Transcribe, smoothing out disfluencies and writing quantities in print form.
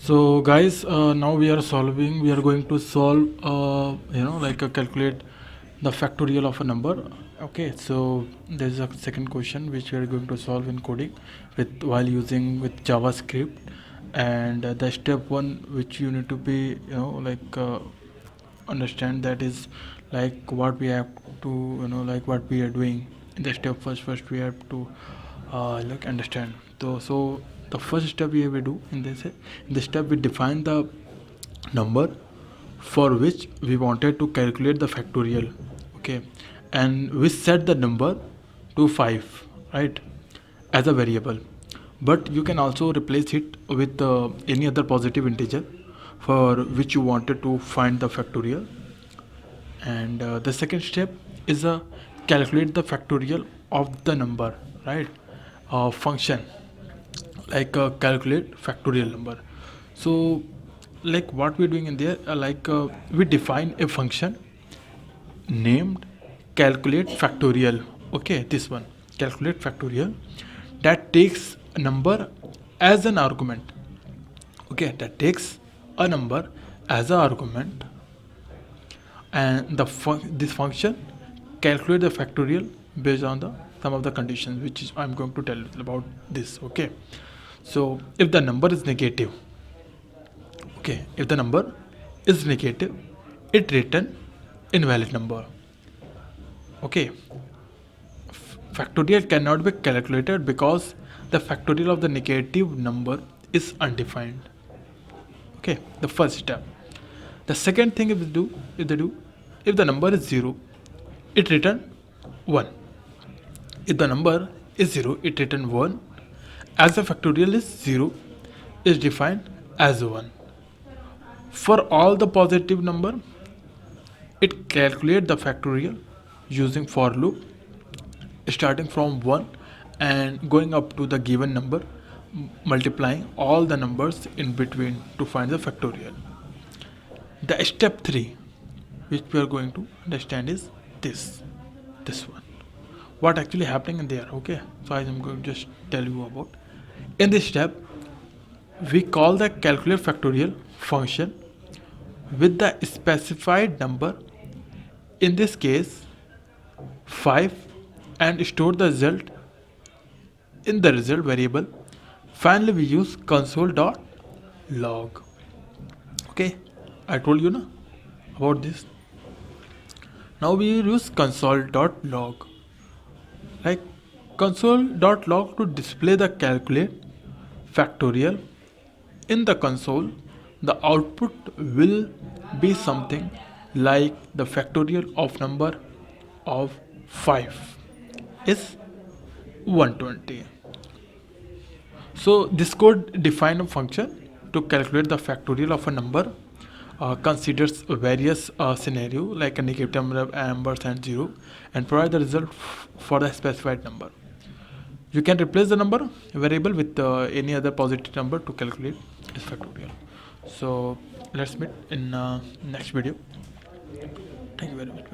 So guys, now we are going to solve, calculate the factorial of a number. Okay, so there's a second question which we are going to solve in coding while using with JavaScript, and the step one which you need to be, understand, that is like what we have to, what we are doing in the step. First we have to understand. So the first step we will do in this step, we define the number for which we wanted to calculate the factorial. Okay, and we set the number to 5, right, as a variable, but you can also replace it with any other positive integer for which you wanted to find the factorial. And the second step is calculate the factorial of the number, right? Function like calculate factorial number. So like what we're doing in there, we define a function named calculate factorial. Okay, this one, calculate factorial, that takes a number as an argument. Okay, that takes a number as an argument, and this function calculate the factorial based on the some of the conditions which is I'm going to tell you about this. Okay, so if the number is negative, okay, if the number is negative, it return invalid number. Okay, factorial cannot be calculated because the factorial of the negative number is undefined. Okay, the first step. The second thing if the number is 0, it return 1. If the number is 0, it return 1, as the factorial is 0 is defined as 1. For all the positive number, it calculate the factorial using for loop starting from 1 and going up to the given number, multiplying all the numbers in between to find the factorial. The step 3 which we are going to understand is this one, what actually happening in there. Okay, so I am going to just tell you about. In this step, we call the calculate factorial function with the specified number, in this case 5, and store the result in the result variable. Finally, we use console.log. Okay, I told you about this. Now we use console.log, like console.log, to display the calculate factorial. In the console, the output will be something like the factorial of number of 5 is 120. So this code define a function to calculate the factorial of a number, considers various scenario like a negative number, ampersand, 0, and provide the result for the specified number. You can replace the number variable with any other positive number to calculate its factorial. So let's meet in next video. Thank you very much.